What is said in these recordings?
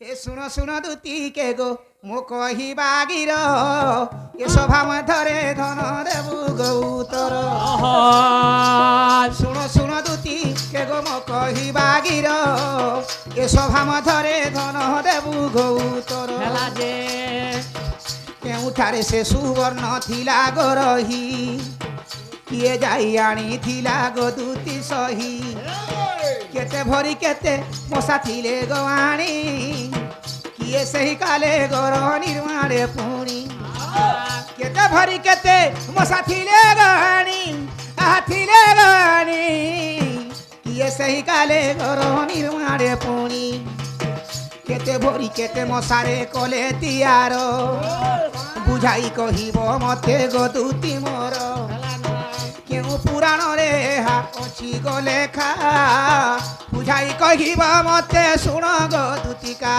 हे शुण शुण दूती के गो मो कहिबा गिर ए सभा मध्यरे धन देबु गौतर शुण शुण दूती के गो मो कहिबा गिर ए सभा मध्यरे धन देबु गौतर केउठारे से सुवर्ण थिला गो रही किए जाई आनी थिला गो दूती सही केते भरी केते मशा थिले गवाणी किए सही काले गोर निर्माणे पुणी केते भरी केते मशा थिले गवाणी थिले गवाणी किए सही काले गोर निर्माणे पुणी केते भरी केते मशारे कले तियार बुझाई कहिब मते गो दूती मोर केउ पुराण रे अछि गो लेखा बुझाई कहिब मते शुण गो दूतिका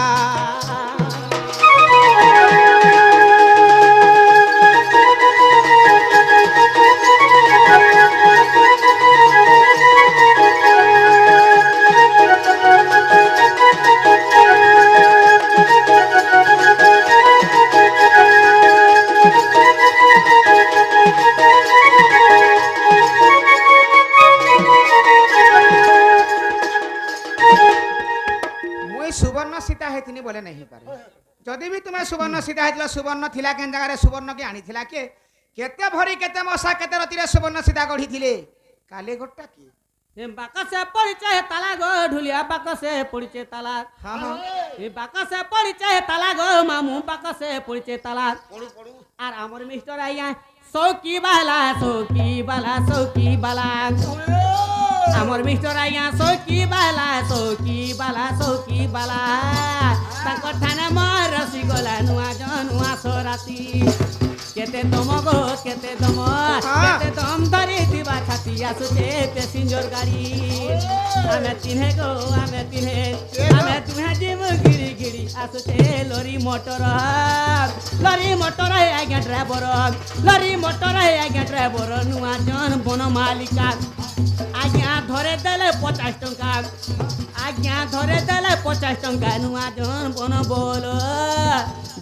सुवर्ण सीता हेथिनी बोले नहीं पारे जदि भी तुम्हें सुवर्ण सीता हेतिला सुवर्ण थिला केन जगह सुवर्ण के आनी थिला के केते भरी केते मशा केते रतिरे सुवर्ण सीता गढ़ी थिले काले गोटा की बाकसे परिचय ताला गो ढुलिया बाकसे परिचय ताला हां हां ए बाकसे परिचय ताला गो मामू बाकसे परिचय ताला पड़ू पड़ू और हमर मिस्टर आइया सौकी बाला सौकी बाला सौकी बाला हमर मिस्टर आइया सौकी बाला सौकी बाला सौकी बाला ताको ठाने मोर रसी गला नुआ जनुआ सोराती केते दम गो केते दम धरी दिवा छाती आसुचे पैसेंजर गाड़ी आमे तिन्हे गो आमे तुम्हे जिम गिरी गिरी आसुचे लरी मोटर है आज्ञा ड्राइवर लरी मोटर है आज्ञा ड्राइवर नुआ जन बन मालिका आज्ञा धरे देले 50 टंका आज्ञा धरे देले 50 टंका नुआ जन बन बोल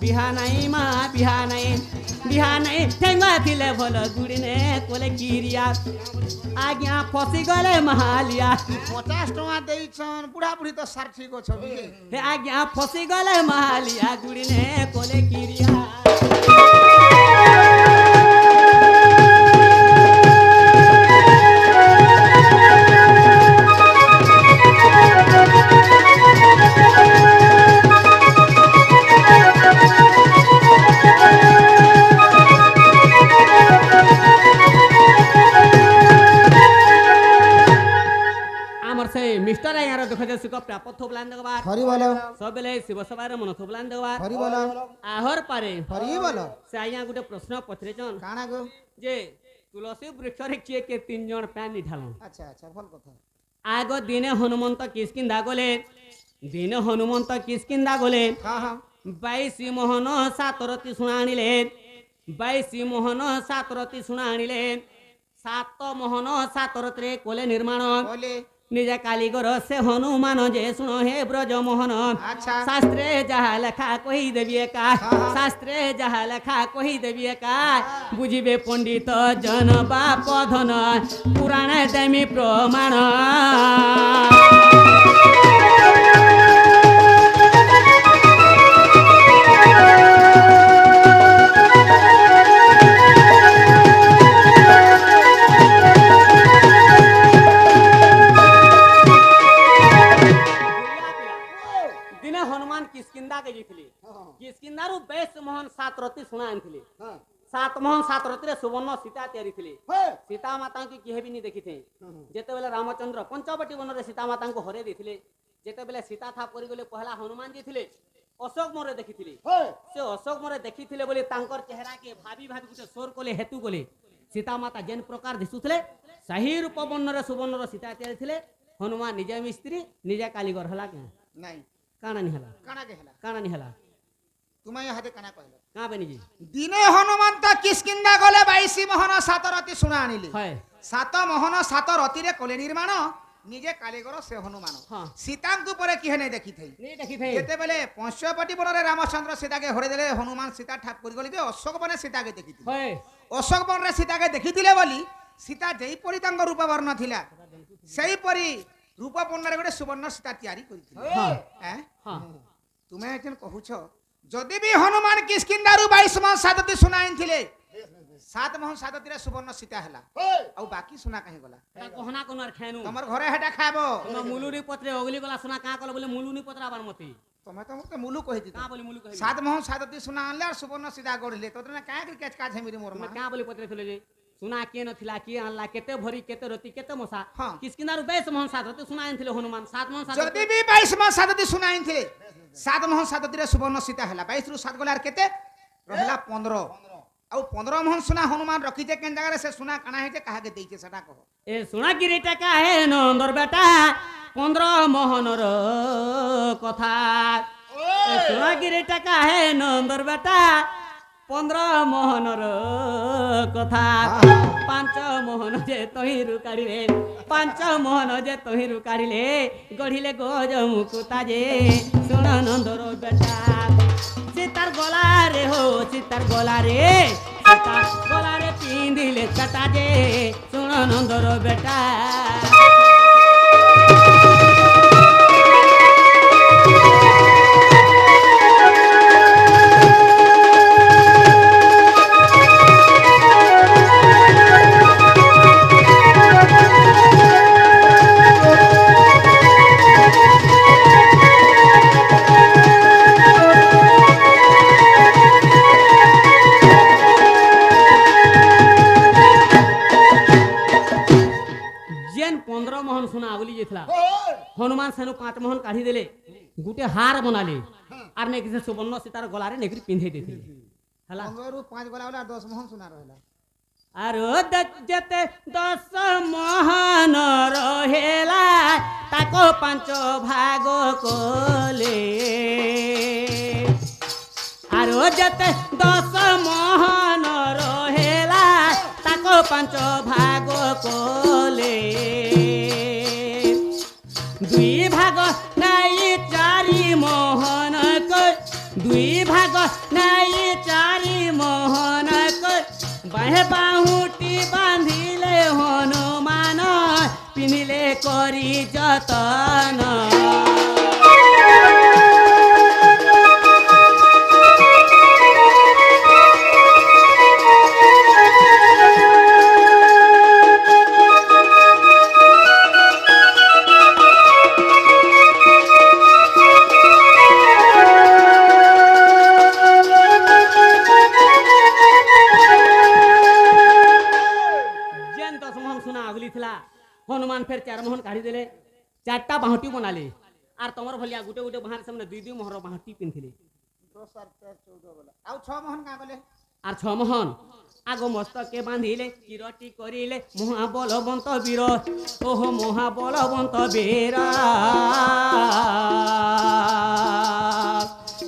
बिहा नहीं माँ बिहा नहीं ठेंगा थिले भल गुड़िने कोले किरिया आज्ञा फसी गले महालिया 50 टका देइछन बुढ़ा बुढ़ी तो 60 को छबी हे आज्ञा फसी गले महालिया गुड़िने कोले किरिया मिस्टर यार देखो जे सुख प्राप्त थोबलान देगबार हरि बोलो सब बेले शिव सभार मन थोबलान देगबार हरि बोलो आहर पारे हरि बोलो से आइया गुटे प्रश्न पचरेचन काना गो जे तुलसी वृक्ष रे किए के 3 जण पानी ढालो अच्छा अच्छा भल कथा आगो दिने हनुमंत किसकिंदा गले दिने हनुमंत किसकिंदा गले हां हां 22 मोहन 7 रति सुनाणिले 22 मोहन 7 रति सुनाणिले 7 मोहन 7 रतिरे कोले निर्माण बोले निज कालीगर से हनुमान जे सुनो हे ब्रज मोहन अच्छा शास्त्रे जहा लेखा कही देवी का शास्त्रे जहा लेखा कही देवी का बुझिबे पंडित जन बाप धन पुराण देमी प्रमाण किसकिंदा के जीतली किसकिंदारू 22 मोहन 7 रति सुना आनथिले 7 मोहन 7 रति रे सुवर्ण सीता तैयारी थिले सीता माता की केहे भी नहीं देखी थे जेते बेले रामचंद्र पंचवटी वन रे सीता माता को हरे देथिले जेते बेले सीता था परि गले पहला हनुमान जी थिले अशोक मोरे देखी थिले से अशोक मोरे देखी थिले बोले तांकर चेहरा के भाभी भाभी गुटे सोर कोले हेतु बोले सीता माता जेन प्रकार दिसुथले सही रूप वर्ण रे सुवर्ण रे सीता तैयारी थिले हनुमान निजे मिस्त्री निजे कालीगर हला के नहीं काना नहीं हला काना नहीं हला तुम यहाँ काना कहल कहाँ बनी जी दिने हनुमंत किसकिंदा गले 22 मोहन 7 रति सुना आनिले है 7 मोहन 7 रति रे कले निर्माण ନିଜେ କାଲିଗର ସେ ହନୁମାନ ହଁ। ସୀତାଙ୍କୁ ପରେ କିଏ ନାଇଁ ଦେଖିଥାଇ ନି ଦେଖିथे ଯେତେବେଳେ ପଞ୍ଚବଟୀ ବନରେ ରାମଚନ୍ଦ୍ର ସୀତାକେ ହରେଇ ଦେଲେ ହନୁମାନ ସୀତା ଠାକ୍ କରି ଗଲେ ଯେ ଅଶୋକ ବନେ ସୀତାକେ ଦେଖିଥିଲେ ହଏ ଅଶୋକ ବନରେ ସୀତାକେ ଦେଖିଥିଲେ ବୋଲି ସୀତା ଯେଇପରି ତାଙ୍କ ରୂପ ବର୍ଣ୍ଣ ଥିଲା ସେଇପରି ରୂପ ବର୍ଣ୍ଣରେ ଗୋଟେ ସୁବର୍ଣ୍ଣ ସୀତା ତିଆରି କରିଥିଲେ ହଁ ଏଁ? ହଁ ତୁମେ ଏଠି କହୁଛ ଯଦି ବି ହନୁମାନ କିସ୍କିନ୍ଦାରୁ 22 ମାସ ସାଦତି ଶୁଣାଇଥିଲେ 7 ମାସ ସାଦତିରେ ସୁବର୍ଣ୍ଣ ସୀତା ହେଲା ଆଉ ବାକି ସୁନା କାହିଁ ଗଲା ତା କହନା কোনার খেনু ତମର ঘরে ହେଟା ଖାଇବ তোমরা মুলুনি পত্রে অগলি গলা শোনা কা কল বলে মুলুনি পত্র আবার মতে ତମେ ତ ମତେ ମୁଲୁ କହିଦି কা বলি মুলু কহিবি 7 মাস ସାଦତି ସୁନା ଆଣିଲେ আর ସୁବର୍ଣ୍ଣ ସୀତା ଗଢିଲେ ତୋତେ ନା କାହିଁ କେଚ କାଜ ହେମିରି ମୋର তোমরা ମା কা বলি পত্রে থলে যে শোনা কে নথিলা কি আনলা কেতে ভরি কেতে রতি কেতে মশা হ্যাঁ। কিসকিনারু বেশ মোহন সাত রতি শোনা আনଥିଲେ হনুমান 7 মোহন সাত ଯଦି ବି 22 ମାସ ସାଦତି ସୁନା ଆଣିଥିଲେ 7 ମାସ ସାଦତିରେ ସୁବର୍ଣ୍ଣ ସୀତା ହେଲା 22 ରୁ 7 ଗଲା আর କେତେ ରହିଲା 15 ଆଉ 15 মোহন ସୁନା ହନୁମାନ ରଖିଛେ କେନ୍ ଜାଗାରେ ସେ ସୁନା କାଣା ହେଇଛେ କାହାକେ ଦେଇଛେ ସେଟା କହ এ শোনা গিরি টাকা হে নন্দর বেটা 15 মোহনর কথা এ শোনা গিরি টাকা হে নন্দর বেটা 15 মোহনর কথা 5 মোহন যে তহিরু কাড়িলে 5 মোহন যে তহিরু কাড়িলে গড়িলে গজ মুকুতা যে শোনা নন্দর বেটা সীতার গলারে হো সীতার গলারে সীতার গলারে পিন্ধিলে কাটা যে শোন নন্দর বেটা जेन 15 मोहन सुना बोली जेथला हनुमान सेनु 5 मोहन काढ़ी देले गुटे हार बनाले आर ने किसे सुवर्ण सीतार गलारे नेकरी पिंधे देथिले हला 15 ରୁ 5 ଗଲା ବେला 10 ମୋହନ ସୁନା ରହିଲା आरो जते 10 मोहन रहेला ताको 5 भाग कोले आरो जते 10 मोहन रहेला ताको 5 भाग कोले 2 भाग নাই 4 মোহন কর 2 ভাগ নাই 4 মোহন কর বাহে বাহুটি বাঁধিলে হনুমান পিনিলে করি যতন जेन 10 मोहन सुना अगली थिला हनुमान फेर 4 मोहन काढ़ी देले 4टा बाहुटी बनाले आर तमर भलिया गुटे गुटे बाहर सामने 2 मोहर बाहुटी पिनथिले 10 8 14 ଗଲା ଆଉ 6 ମୋହନ କା ଗଲେ আর 6 মোহন আগো মস্তকে বাঁধিলে কিরটি করিলে মহাবলবন্ত বীর ওহো মহাবলবন্ত বীর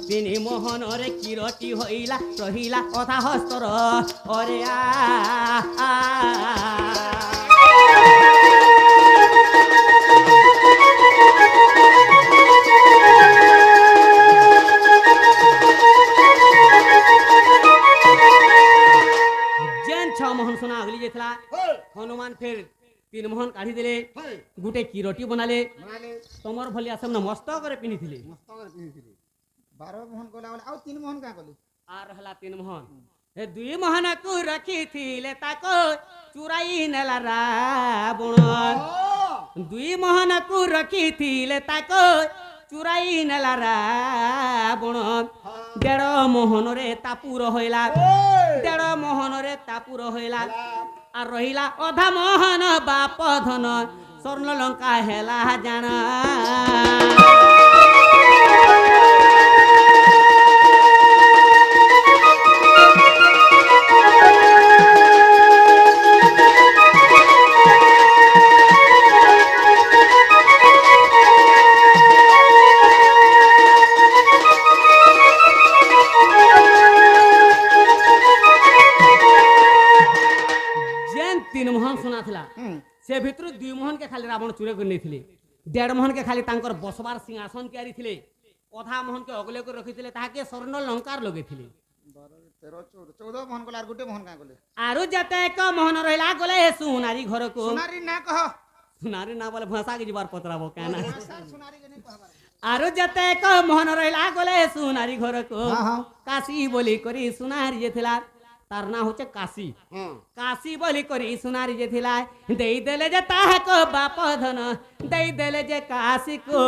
তিনি মোহনরে কিরটি হইলা রহিলা কথা হস্তর অরে আ जेन 6 मोहन सुना अगली जेथला हनुमान फिर 3 मोहन काढ़ी देले गुटे किरटी बनाले बनाले तमर भलिया सामने मस्तक रे पिनिथिले ମସ୍ତକରେ ପିନ୍ଧିଥିଲେ 12 ମୋହନ ଗଲା ବେला ଆଉ 3 ମୋହନ କା ଗଲେ आर हला 3 मोहन ए 2 मोहन को रखिथिले ताको चुराई नेला रावण 2 मोहन को रखिथिले ताको चुराई नेला रावण 1.5 मोहन रे तापुर होइला 1.5 मोहन रे तापुर होइला আর রহিলা অধা মোহন বাপ ধন স্বর্ণ লঙ্কা হেলা জানা जेन 3 मोहन सुना थिला से भितर 2 मोहन के खाली रावण चूरे कर नहीं थिले 1.5 मोहन के खाली तांकर बसबार सिंहासन तैयारी थिले अधा मोहन के अगले को रखिथिले ताके स्वर्ण अलंकार लगेथिले 12 13 14 मोहन गले आर गुटे मोहन का गले आरु जते एक मोहन रहला गले हे सुनारी घर को सुनारी ना कह सुनारी ना बोले भाषा के जीवार पतराबो कहना सुनारी के नहीं कहबार आरु जते एक मोहन रहला गले हे सुनारी घर को हां हां काशी बोली करी सुनारी जे थिला तार ना होचे काशी काशी बोली करी सुनारी जे थिला देई देले जे ताह को बाप धन देई देले जे काशी को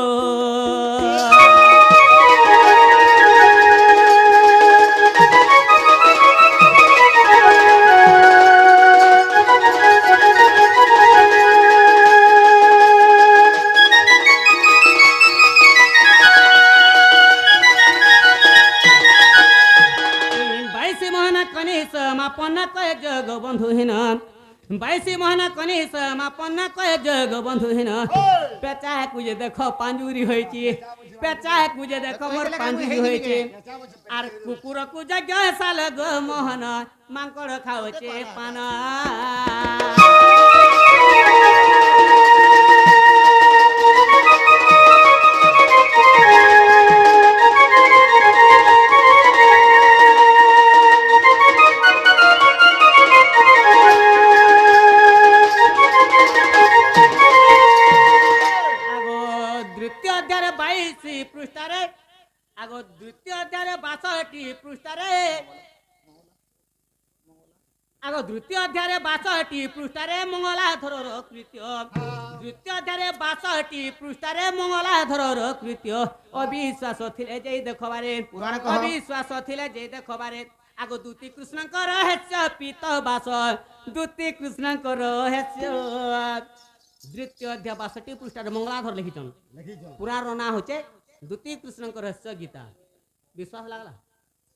बाईसी मोहन कनिस मापन कय जग बंधुहीन 22 मोहन कनिस मापन कय जग बंधुहीन पेचा कुजे देखो पांजुरी होइची पेचा कुजे देखो मोर पांजुरी होइची आर कुकुर कु जग साल गो मोहन मांकड़ खावचे पाना पृष्ठारे आगो द्वितीय अध्याय 62 पृष्ठारे आगो द्वितीय अध्याय 62 पृष्ठारे मंगलाधरर कृत्य द्वितीय अध्याय 62 पृष्ठारे मंगलाधरर कृत्य अविश्वास थिले जे देखबारे अविश्वास थिले जे देखबारे आगो दूती कृष्णकर रहस्य पीत बास दूती कृष्णकर रहस्य द्वितीय अध्याय 62 पृष्ठारे मंगलाधर लिखिछन पुरार ना होचे दूती कृष्णकर रहस्य गीता विश्वास लागला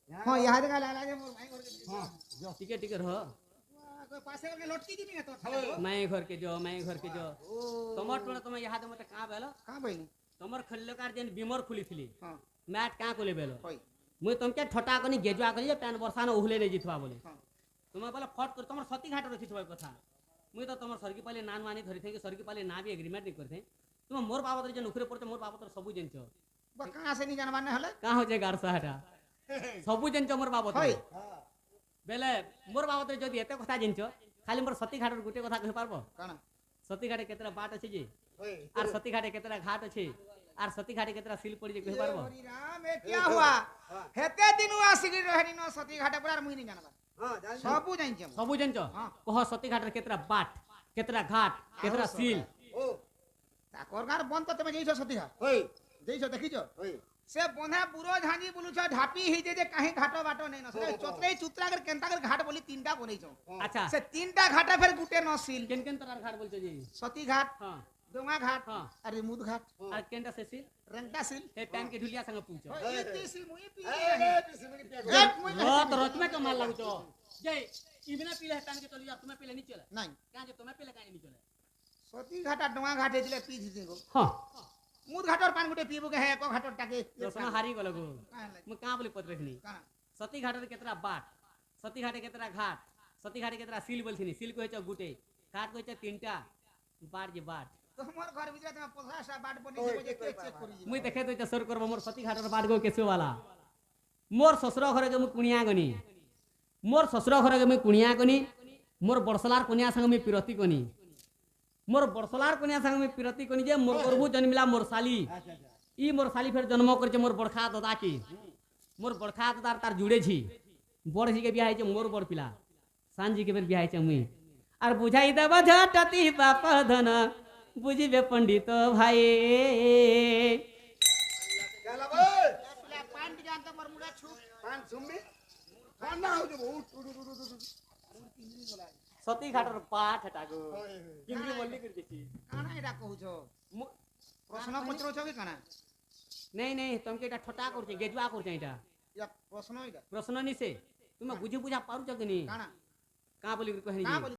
हां यहां देखा लागला जे मोर भाई घर के हां टिके टिके रह कोई पासे के लटकी दिनी तो मैं घर के जो तमर टोने तुम यहां दे मते का बेलो का बहिनी तमर खल्लकार जेन बिमर खुलिथिली हां मैट का कोले बेलो होई मुई तुमके ठटा कनी गेजुआ करी जे पैन बरसाने उहले ले जितवा बोले हां तुम बोले फट कर तमर सती घाट रखिथवा कथा मुई तो तमर सरगी पाले नान मानी धरि थे कि सरगी पाले ना भी एग्रीमेंट नहीं करथे तुम मोर बाबत जे नुखरे पड़ते मोर बाबत सब जनचो बा कहां से नहीं जानबाने हले का हो जे गारसा हटा सब जनचो मोर बाबत होई बेले मोर बाबत जदी एते कथा जनचो खाली मोर सती घाटर गुटे कथा कहि पारबो काना सती घाटे केतरा बाट अछि जे होई आर सती घाटे केतरा घाट अछि आर सती घाटे केतरा सिल पड़ी जे कहि पारबो हरि राम ए क्या हुआ हेते दिनु आसिली रहनी न सती घाटे पर मुई नहीं जानबा हां जान सबु जान छम सबु जनचो कह सती घाटर केतरा बाट केतरा घाट केतरा सिल ओ ताकर गार बंद तो तमे जइछो सती घाट होई जइछो देखिछो होई से बंधा पुरो झांजी बुलुछ ढापी हि जे काहे घाटो बाटो नै न से चोतरे चुत्रा कर केंता कर घाट बोली तीनटा बनेछो अच्छा से तीनटा घाटा फिर गुटे न सिल केन केन तरह घाट बोलछो जी सती घाट हां डोंगा घाट हां अरे मुद घाट आर केनटा से सिल रंगटा सिल हे टाइम के ढुलिया संग पूछो ए तीसी मुई पी रोत रोत में कमाल लागुचो जे इबना पीले टाइम के चली जा तुम्हें पीले नहीं चले नहीं क्या जे तुम्हें पीले काहे नहीं चले सती घाटा डोंगा घाटे दिले पी थी को हां मुद घाटर पान गुटे पीबो के है को घाटर टाके दसमा हारी गलो गो काहे लागे? मैं कहां बोले पत्रखनी काना सती घाटर केतरा बाट सती घाटे केतरा घाट सती घाटे केतरा सिल बोलथिनी सिल को हेच गुटे घाट को हेच तीनटा बाट जे बाट तो मोर घर भीतर में 50 टा बाट बनी जे के चेक करी मुई देखे तो सर करबो मोर सती घाटर बाट गो केसो वाला मोर ससुर घर के मु कुनिया गनी मोर ससुर घर के मु कुनिया गनी मोर बरसलार कुनिया संग में पिरती गनी मोर बरसलार कुनिया संग में पिरती गनी जे मोर गर्भु जन्मिला मोर साली ई मोर साली फेर जन्म करछे मोर बड़खा दादा की मोर बड़खा दादा तार जुड़े छी बड़ जी के बियाह है मोर बड़ पिला सांझी के बेर बियाह है मुई आर बुझाई देब झटती बाप धन बुझिबे पंडित भाई गाला बे पान जान त मोर मुड़ा छु पान सुमबी पान ना हो जे बहुत सती घाटर पाठ हटागो किंगरी बोली कर देची काना एटा कहू छो प्रश्न पत्र छो कि काना नहीं नहीं तुमके एटा ठटा करछे गेजुआ करछे एटा या प्रश्न एटा प्रश्न नि से तुम बुझी बुझा पारु छ कि नहीं काना का बोली कहनी का बोली